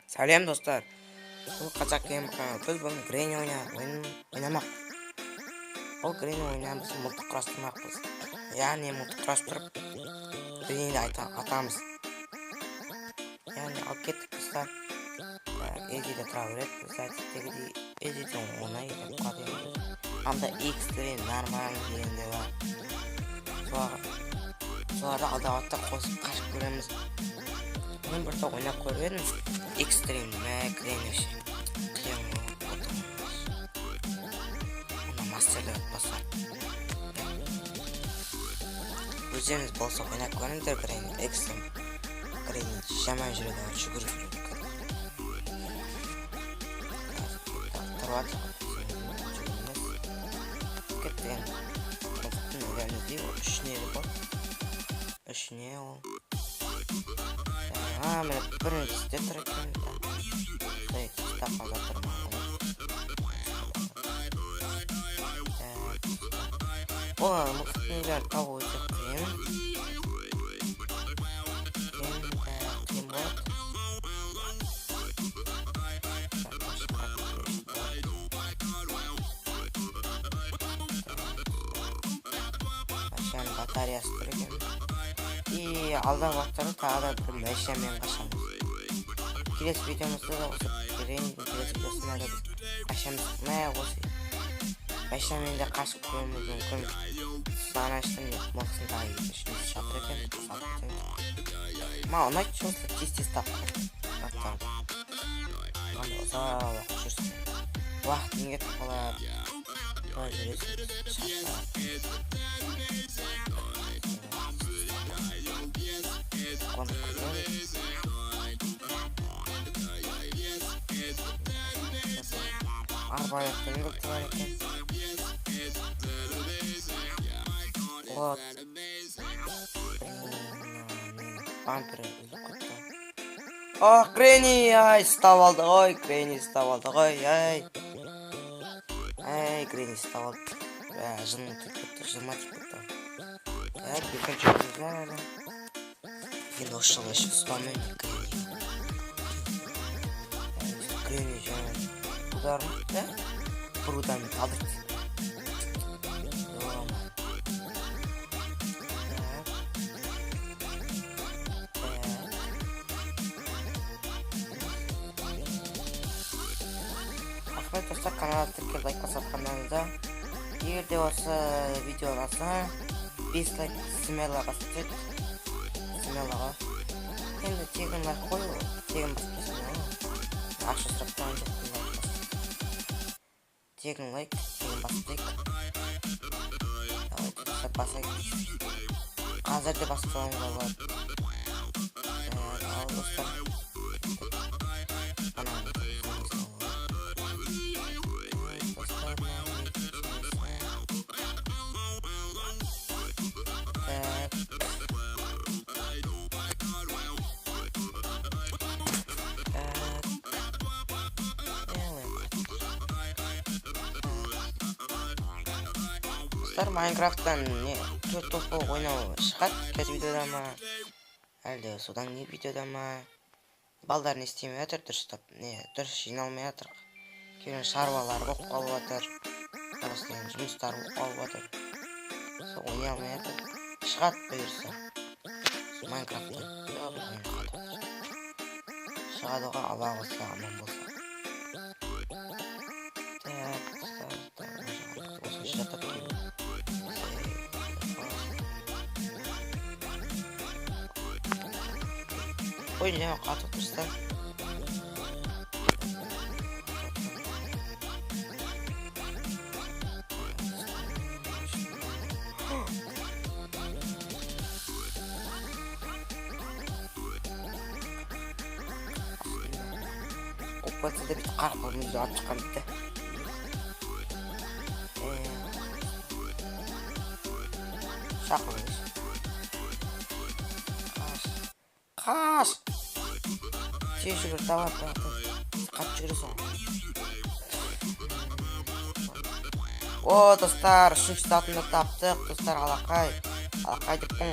Сәлем достар. Бұл қазақ геймер каналы. Біз бүгін Гренни ойнамақ. Бұл Гренни ойнамыз мылтық құрастырмақпыз. Яғни мылтық құрастырып Гренниді атамыз. Яғни алып кеттік достар. Эдиде тұра береді. Біз әдеттегідей Эдиде оңай деп қадаймыз. Анда X-Train нормально дегенде бар. Соларды алда қосып қашып көреміз. Мен бір тоқ ойнап көріп едім. X-Train Гренни қиын оны мастерлі басар. Өздеріңіз болса ойнап көріңдер. Гренни X-Train Гренни жаман жүреді, жүгіріп жүреді. Тұрватыр кеттен ұлттың өләлі ол үшінері бол. Үшіне ол мен біріншісінде тұр екен. Тақалда тұрмайды. Ол мұқтың өләлі табу өте қиын. Қиын болады. Машаның батареясы тұр екен. И алда бақтары тағы да бір мәшамен қашамыз. Келесі видеомызда да осы Греннидің келесі видеосында да біз қашамыз. Осы мәшамен де қашып көруіміз мүмкін. Саған аштым деп мұлқысын тағы ішінде шатыр екен. Маған ұнайды осы тез-тез тапты. Ұзақ уақыт жүрсін. Уақытын кетіп қалады. Бұлай жүресің. Арбалеттен көпті бар екен. Вот. Бампері үзіп көпті. Гренни, став алды ғой. Гренни став алды ғой. Гренни став алды. Жынын түкіпті, жыма түкіпті. Бекін жүргіз бар әлі. Енді осы жылы ішіп ұстамын Гренни жаңа ударым, да? Бір удармен талдырды. Рахмет достар, каналға тіркеліп лайк басып жатқандарыңызда. Егер де осы видео ұнаса 5 лайк Смелаға түседі. Смелаға. Енді тегін лайк қою, тегін баспасын. Ақша сұрақтан жоқтың лайк басып. Тегін лайк, тегін басып. Давайте достар басайық. Қазір де басып соңға болады. Ал достар. Майнкрафттан төрт топ болып ойнау шығады қазір видеода ма, әлде содан не видеода ма. Балдар не істемей жатыр дұрыстап, дұрыс жиналмай жатыр. Кейін шаруалар болып қалып жатыр. Жұмыстар болып қалып жатыр. Сол ойнай алмай жатыр. Шығады бұйырса. Майнкрафттан шығады ғой, Алла қаласа, аман болса. Ой, не, қатып тұрса. Опатыда бітіп қарып мұзды ап шыққан бітті. Шақылыңыз. Қаш! Тез жүгір, давай, қап жүгіресің. Достар, үшінші сатында таптық. Достар, алақай деп қоң.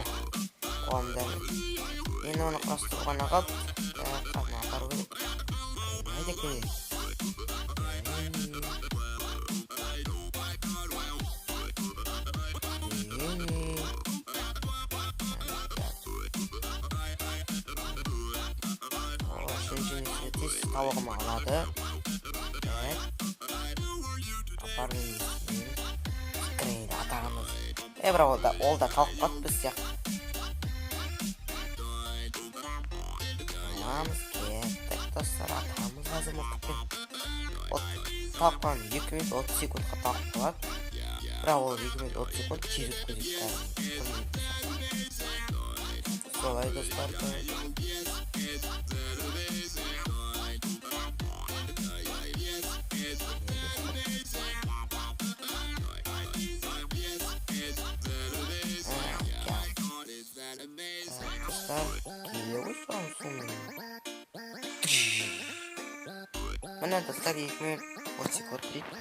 Қолымда. Енді оны құрастыруға нағып, қазына апару керек. Grenny. Tavuk'umu aladı. Evet. Aparın Grenny atağımız. Ebra ol da tavuk bat biz ya. Alamız kettik dostlar, atağımız hazır mutluqin. Tavuk'tan 2 minut 30 sekundga tavuk var. Бірақ ол 2 минут 30 секунд тез өткізеді. Солай достар. Достар, келе ғой соңын. Міне достар, 2 минут 30 секунд дейді.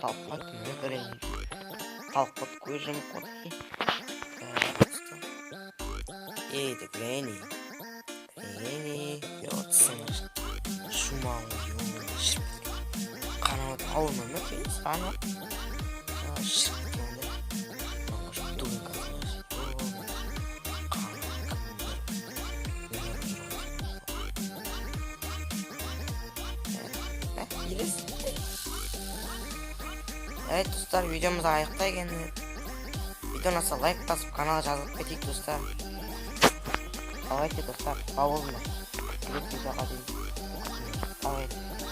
Талқат не Гренни. Талқат көзім қотты. Ейді Гренни. Гренни. Йотсыңыз. Шумаңыз yoğunlaşıp. Kanat almamı keyiz. Kanat. Şık böyle. Dur kazanır. Evet dostlar, videomuz аяқтайын. Видео ұнаса лайк басып, каналға жазылып кетейік достар. Давайте достар, сау болыңдар. Келесі видеоға дейін. Давайте.